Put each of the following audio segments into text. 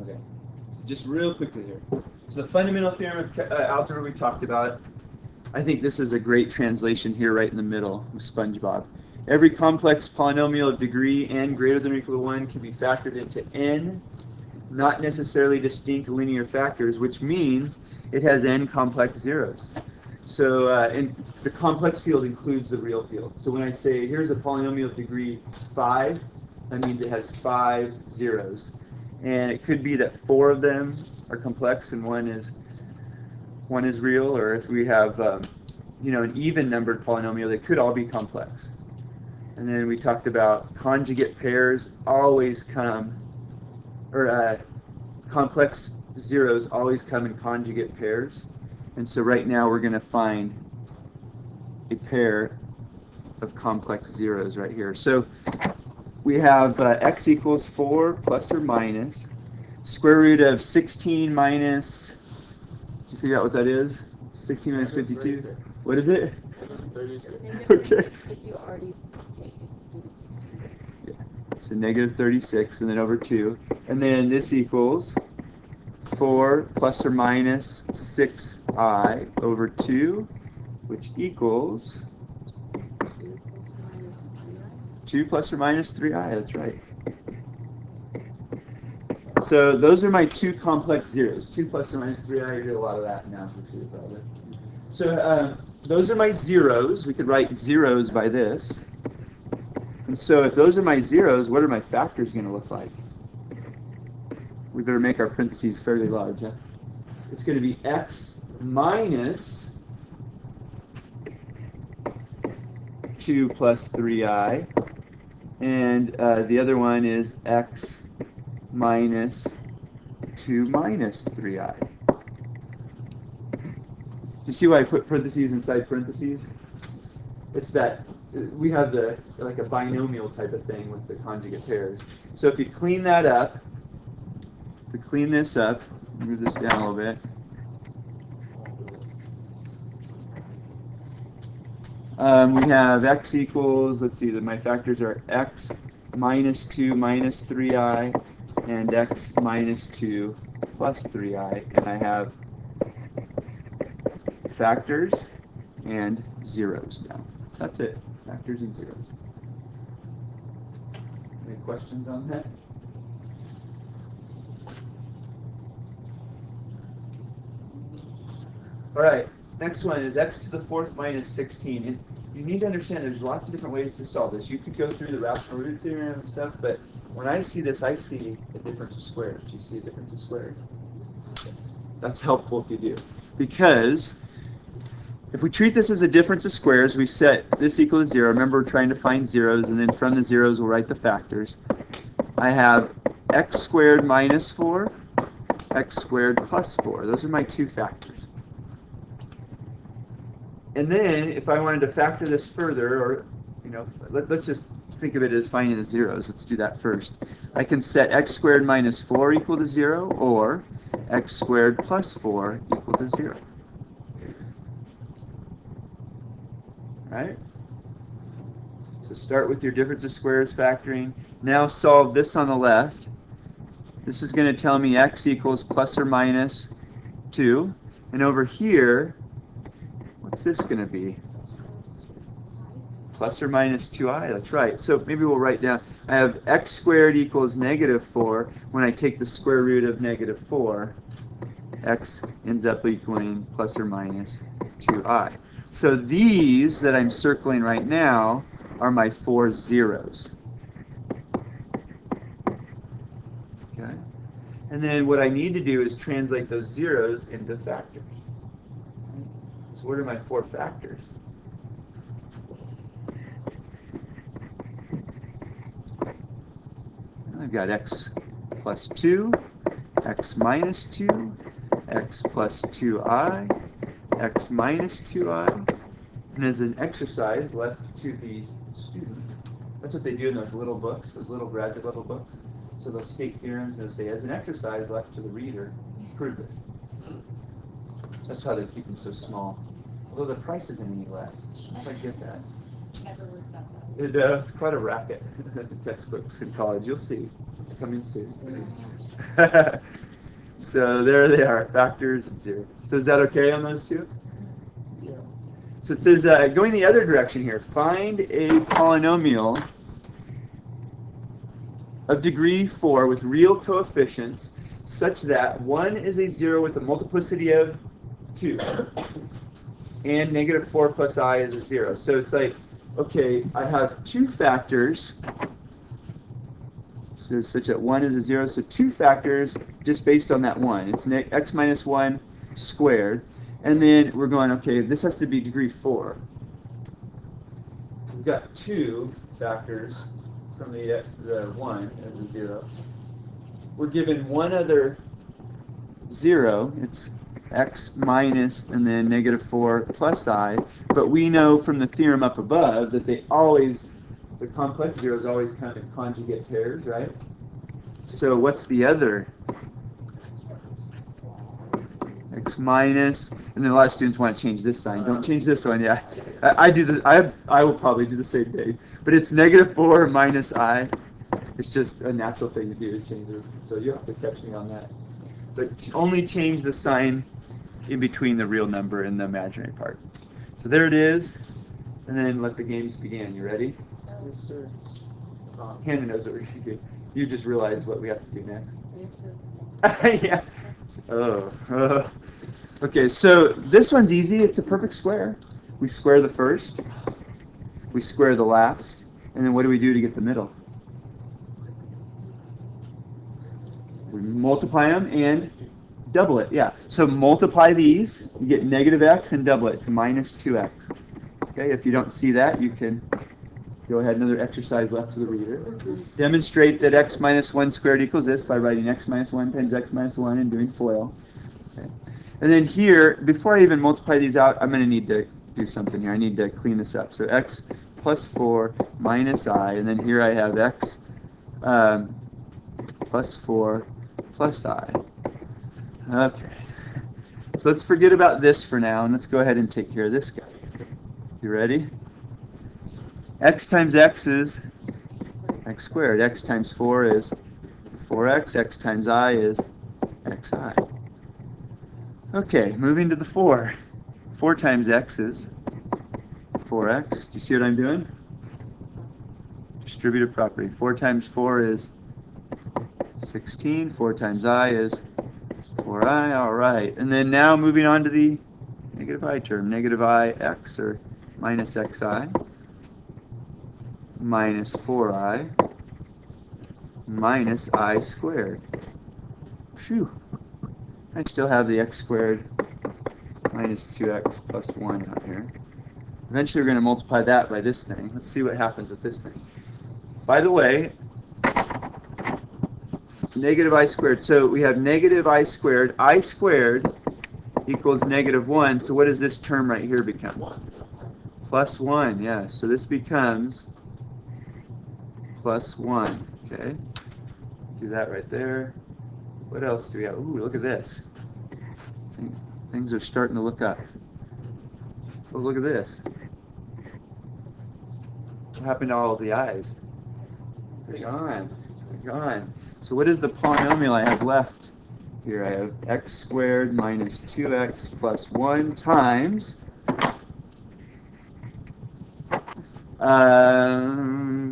Okay. Just real quickly here. So the fundamental theorem of algebra we talked about. I think this is a great translation here right in the middle of SpongeBob. Every complex polynomial of degree n greater than or equal to 1 can be factored into n, not necessarily distinct linear factors, which means it has n complex zeros. So and the complex field includes the real field. So when I say here's a polynomial of degree 5, that means it has 5 zeros. And it could be that 4 of them are complex and one is real, or if we have an even numbered polynomial, they could all be complex. And then we talked about conjugate pairs always come, or complex zeros always come in conjugate pairs. And so right now we're going to find a pair of complex zeros right here. So we have x equals 4 plus or minus square root of 16 minus, did you figure out what that is? 16 minus 52? What is it? 36. Okay. You already do the 16. Yeah. So negative 36 and then over 2. And then this equals 4 plus or minus 6i over 2, which equals 2 plus or minus 3i. That's right. So those are my two complex zeros. 2 plus or minus 3i. You did a lot of that now, probably. So those are my zeros. We could write zeros by this. And so if those are my zeros, what are my factors going to look like? We better make our parentheses fairly large. Huh? It's going to be x minus 2 plus 3i. And the other one is x minus 2 minus 3i. You see why I put parentheses inside parentheses? It's that we have like a binomial type of thing with the conjugate pairs. So if you clean that up, if we clean this up, move this down a little bit. We have x equals, let's see, my factors are x minus 2 minus 3i and x minus 2 plus 3i. And I have factors and zeros now. That's it. Factors and zeros. Any questions on that? All right. Next one is x to the 4th minus 16. And you need to understand there's lots of different ways to solve this. You could go through the rational root theorem and stuff, but when I see this, I see a difference of squares. Do you see a difference of squares? That's helpful if you do. Because if we treat this as a difference of squares, we set this equal to 0. Remember, we're trying to find zeros, and then from the zeros, we'll write the factors. I have x squared minus 4, x squared plus 4. Those are my two factors. And then, if I wanted to factor this further, or, let's just think of it as finding the zeros. Let's do that first. I can set x squared minus 4 equal to 0, or x squared plus 4 equal to 0. Right? So start with your difference of squares factoring. Now solve this on the left. This is going to tell me x equals plus or minus 2. And over here, what's this going to be? Plus or minus 2i. That's right. So maybe we'll write down, I have x squared equals negative 4. When I take the square root of negative 4, x ends up equaling plus or minus 2i. So these that I'm circling right now are my 4 zeros. Okay? And then what I need to do is translate those zeros into factors. So what are my 4 factors? I've got x plus 2, x minus 2, x plus 2i, x minus 2i, and as an exercise left to the student, that's what they do in those little books, those little graduate level books. So they'll state theorems and they'll say, as an exercise left to the reader, prove this. That's how they keep them so small. Although the price isn't any less. I don't quite get that. Never works out that way. It's quite a racket. Textbooks in college, you'll see. It's coming soon. So there they are, factors and zeros. So is that okay on those two? Yeah. So it says, going the other direction here, find a polynomial of degree 4 with real coefficients such that 1 is a 0 with a multiplicity of 2 and negative 4 plus I is a 0. So it's like, okay, I have two factors. So it's such that 1 is a 0. So two factors just based on that 1. It's x minus 1 squared. And then we're going, okay, this has to be degree 4. We've got two factors from the 1 as a 0. We're given one other 0. It's x minus and then negative 4 plus I. But we know from the theorem up above that they always, the complex zeros always kind of conjugate pairs, right? So what's the other? X minus, and then a lot of students want to change this sign. Don't change this one. Yeah, I do this. I will probably do the same thing. But it's negative 4 minus I. It's just a natural thing to do to change it. So you have to catch me on that. But only change the sign in between the real number and the imaginary part. So there it is. And then let the games begin. You ready? Yes, sir. Hannah knows what we're going to do. You just realized what we have to do next. We have to Yeah. Oh. Okay, so this one's easy. It's a perfect square. We square the first. We square the last. And then what do we do to get the middle? We multiply them and double it. Yeah. So multiply these. You get negative x and double it. It's minus 2x. Okay, if you don't see that, you can go ahead, another exercise left to the reader. Demonstrate that x minus 1 squared equals this by writing x minus 1 times x minus 1 and doing FOIL. Okay. And then here, before I even multiply these out, I'm going to need to do something here. I need to clean this up. So x plus 4 minus I, and then here I have x plus 4 plus I. Okay. So let's forget about this for now, and let's go ahead and take care of this guy. You ready? X times x is x squared. X times 4 is 4x. X times I is xi. Okay, moving to the 4. 4 times x is 4x. Do you see what I'm doing? Distributive property. 4 times 4 is 16. 4 times I is 4i. All right. And then now moving on to the negative I term. Negative I x, or minus xi. Minus 4i minus I squared. Phew. I still have the x squared minus 2x plus 1 out here. Eventually we're going to multiply that by this thing. Let's see what happens with this thing. By the way, negative I squared. So we have negative I squared. I squared equals negative 1. So what does this term right here become? Plus 1, yeah. So this becomes plus 1, okay? Do that right there. What else do we have? Ooh, look at this. Things are starting to look up. Oh, look at this. What happened to all of the i's? They're gone. They're gone. So what is the polynomial I have left? Here I have x squared minus 2x plus 1 times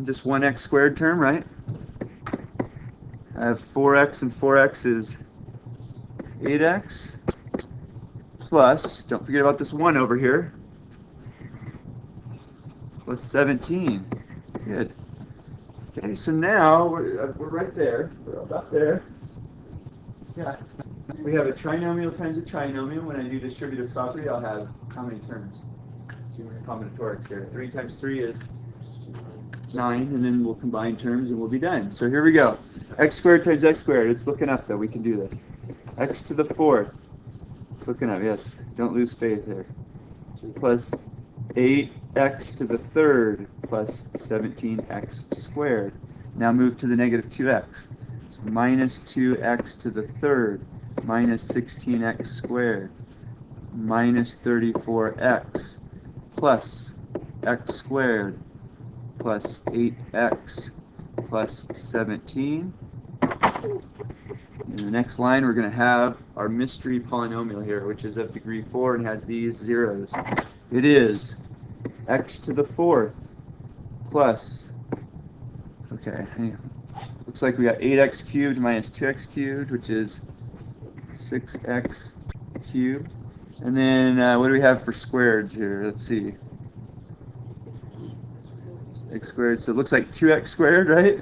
just one x squared term, right? I have 4x, and 4x is 8x plus, don't forget about this 1 over here, plus 17. Good. Okay, so now we're right there. We're about there. Yeah. We have a trinomial times a trinomial. When I do distributive property, I'll have how many terms? 2 combinatorics here. 3 times 3 is 9, and then we'll combine terms and we'll be done. So here we go. X squared times x squared. It's looking up, though. We can do this. X to the 4th. It's looking up, yes. Don't lose faith here. Plus 8x to the 3rd plus 17x squared. Now move to the negative 2x. So minus 2x to the 3rd minus 16x squared minus 34x plus x squared plus 8x plus 17. In the next line, we're going to have our mystery polynomial here, which is of degree 4 and has these zeros. It is x to the 4th plus, okay, looks like we got 8x cubed minus 2x cubed, which is 6x cubed. And then what do we have for squareds here? Let's see. X squared, so it looks like 2x squared, right?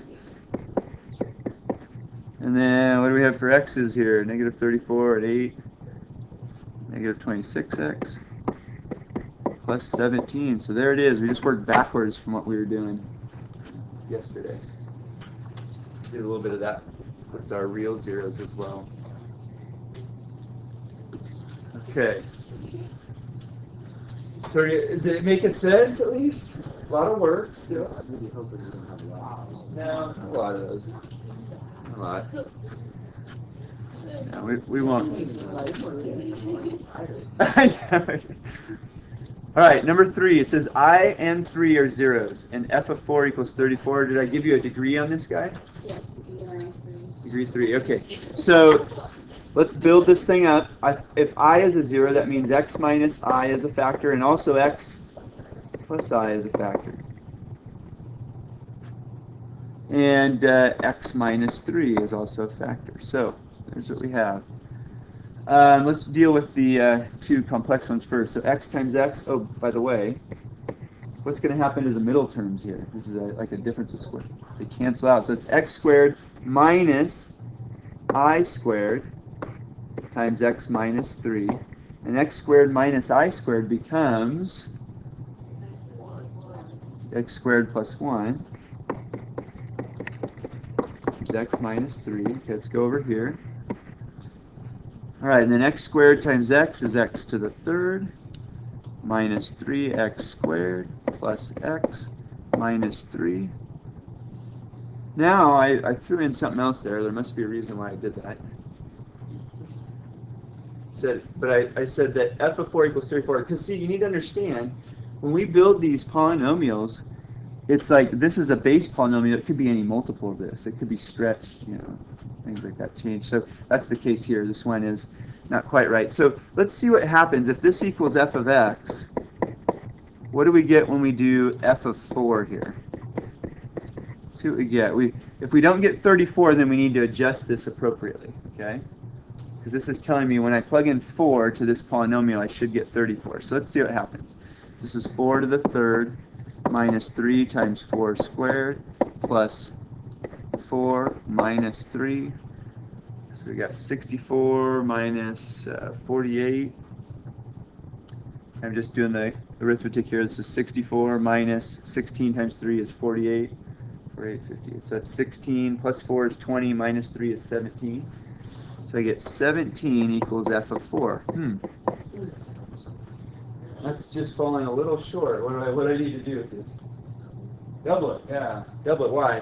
And then what do we have for x's here? Negative 34 at 8, negative 26x, plus 17. So there it is. We just worked backwards from what we were doing yesterday. Did a little bit of that with our real zeros as well. Okay. So is it making sense at least? A lot of work still. I'm really hoping we don't have a lot. No, a lot of those. A lot. No, we won't. All right, number 3. It says I and 3 are zeros, and f of 4 equals 34. Did I give you a degree on this guy? Yes, degree 3. Degree 3. Okay. So let's build this thing up. If I is a 0, that means x minus I is a factor, and also x plus I is a factor. And x minus 3 is also a factor. So there's what we have. Let's deal with the 2 complex ones first. So x times x, oh, by the way, what's going to happen to the middle terms here? This is like a difference of square. They cancel out. So it's x squared minus I squared times x minus 3. And x squared minus I squared becomes x squared plus 1. Is x minus 3. Okay, let's go over here. All right, and then x squared times x is x to the 3rd minus 3x squared plus x minus 3. Now, I threw in something else there. There must be a reason why I did that. I said that f of 4 equals 34. Because, see, you need to understand, when we build these polynomials, it's like this is a base polynomial. It could be any multiple of this. It could be stretched, things like that change. So that's the case here. This one is not quite right. So let's see what happens. If this equals f of x, what do we get when we do f of 4 here? Let's see what we get. If we don't get 34, then we need to adjust this appropriately, okay? Because this is telling me when I plug in 4 to this polynomial, I should get 34. So let's see what happens. This is 4 to the 3rd minus 3 times 4 squared plus 4 minus 3. So we got 64 minus 48. I'm just doing the arithmetic here. This is 64 minus 16 times 3 is 48. 48, 58. So that's 16 plus 4 is 20 minus 3 is 17. So I get 17 equals f of 4. That's just falling a little short. What do I need to do with this? Double it, yeah. Double it, why?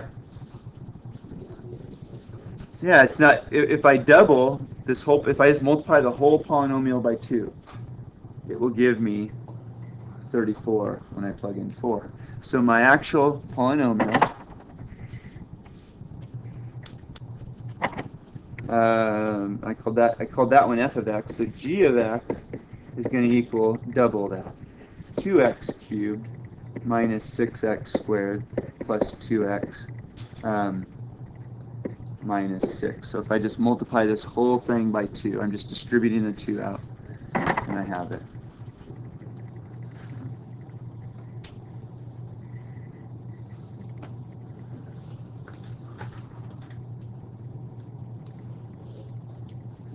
Yeah, it's not, if I double this whole, if I just multiply the whole polynomial by 2, it will give me 34 when I plug in 4. So my actual polynomial, I called that one f of x, so g of x is going to equal double that. 2x cubed minus 6x squared plus 2x minus 6. So if I just multiply this whole thing by 2, I'm just distributing the 2 out, and I have it.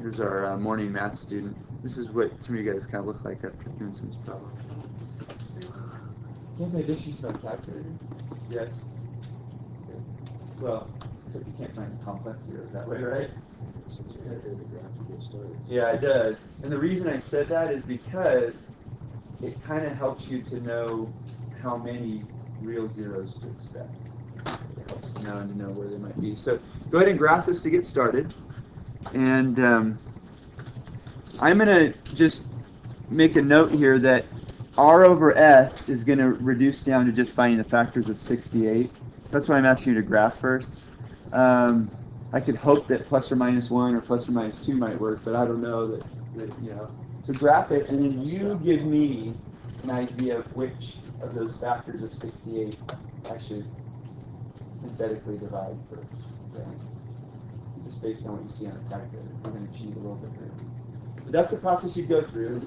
Here's our morning math student. This is what some of you guys kind of look like after doing some problem. Can't they just use some calculator? Yes. Okay. Well, except you can't find the complex zeros that way, right? Yeah, it does. And the reason I said that is because it kind of helps you to know how many real zeros to expect. It helps to know where they might be. So go ahead and graph this to get started. And I'm going to just make a note here that R over S is going to reduce down to just finding the factors of 68. That's why I'm asking you to graph first. I could hope that plus or minus 1 or plus or minus 2 might work, but I don't know that you know. So graph it, and then you give me an idea of which of those factors of 68 I should synthetically divide first. Okay? Just based on what you see on the calculator. We're going to cheat a little bit here. But that's the process you go through.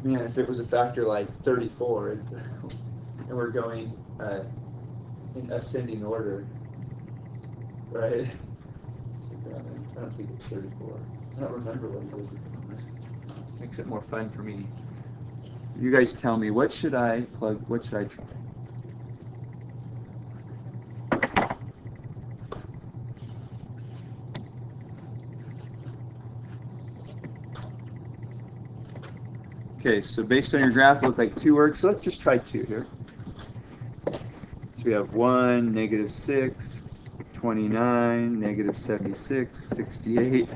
Man, if it was a factor like 34, and we're going in ascending order, right? I don't think it's 34. I don't remember what it is. Makes it more fun for me. You guys tell me, what should I plug, what should I try? Okay, so based on your graph, it looks like 2 works. So let's just try 2 here. So we have 1, negative 6, 29, negative 76, 68.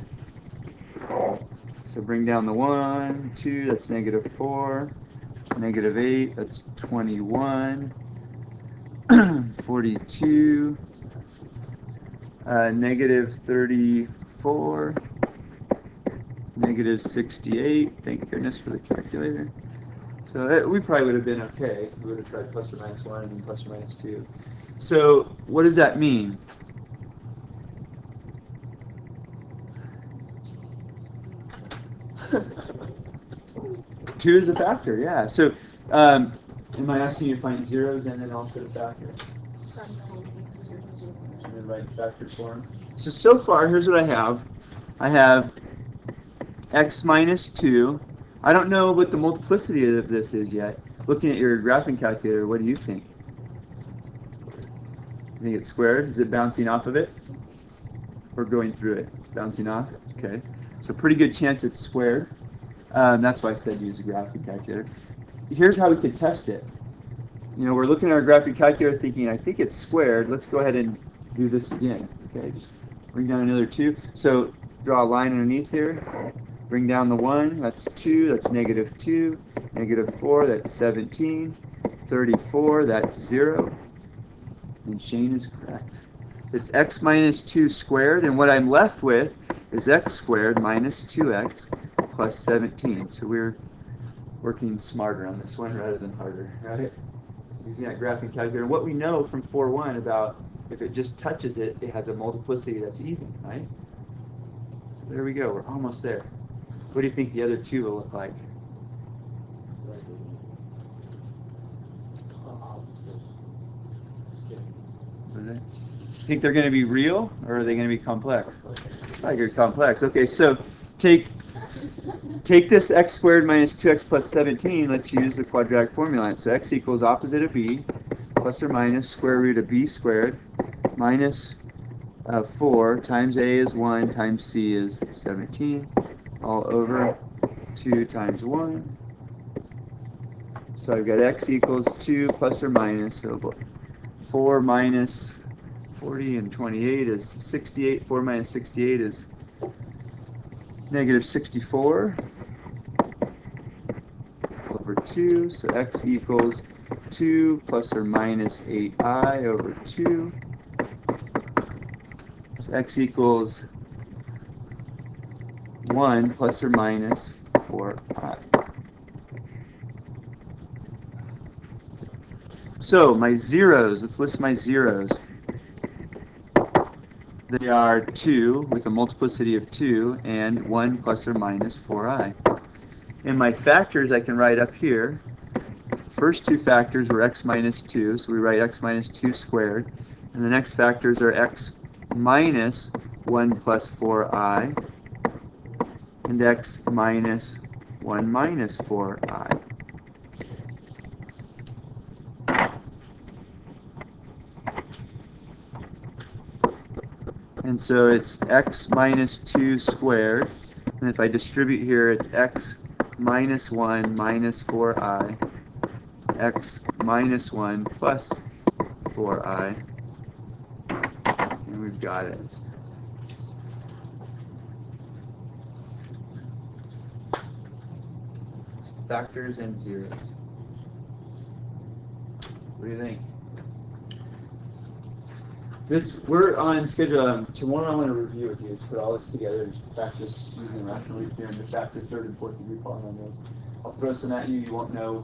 So bring down the 1, 2, that's negative 4, negative 8, that's 21, 42, negative 34, negative 68. Thank goodness for the calculator. So we probably would have been okay. We would have tried plus or minus 1 and then plus or minus 2. So what does that mean? Two is a factor, yeah. So am I asking you to find zeros and then also the factor? And then write factor form. So far, here's what I have. I have x minus 2. I don't know what the multiplicity of this is yet. Looking at your graphing calculator, what do you think? You think it's squared? Is it bouncing off of it? Or going through it? It's bouncing off? Okay. So pretty good chance it's squared. That's why I said use a graphing calculator. Here's how we could test it. You know, we're looking at our graphing calculator thinking, I think it's squared. Let's go ahead and do this again. Okay, just bring down another 2. So draw a line underneath here. Bring down the 1. That's 2. That's negative 2. Negative 4. That's 17. 34. That's 0. And Shane is correct. It's x minus 2 squared. And what I'm left with is x squared minus 2x plus 17. So we're working smarter on this one rather than harder, right? Using that graphing calculator. What we know from 4.1 about if it just touches it, it has a multiplicity that's even, right? So there we go. We're almost there. What do you think the other 2 will look like? Think they're going to be real, or are they going to be complex? I think they're complex. Okay, so take this x squared minus 2x plus 17. Let's use the quadratic formula. So x equals opposite of b plus or minus square root of b squared minus 4 times a is 1 times c is 17 all over 2 times 1. So I've got x equals 2 plus or minus, so 4 minus 40 and 28 is 68. 4 minus 68 is negative 64 over 2. So x equals 2 plus or minus 8i over 2. So x equals 1 plus or minus 4i. So my zeros, let's list my zeros. They are 2 with a multiplicity of 2 and 1 plus or minus 4i. And my factors I can write up here. First 2 factors were x minus 2, so we write x minus 2 squared. And the next factors are x minus 1 plus 4i and x minus 1 minus 4i. And so it's x minus 2 squared. And if I distribute here, it's x minus 1 minus 4i, x minus 1 plus 4i. And we've got it. Factors and zeros. What do you think? We're on schedule. Tomorrow I want to review with you, put all this together and practice using the rational loop theorem to factor third and fourth degree polynomials. I'll throw some at you. You won't know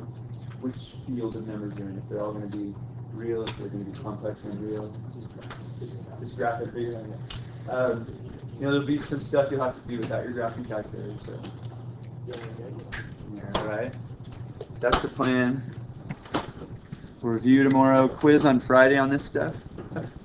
which field of numbers you're in. If they're all going to be real, if they're going to be complex and real. Just graph it, figure it out. There'll be some stuff you'll have to do without your graphing calculator. So, all right. That's the plan. We'll review tomorrow. Quiz on Friday on this stuff.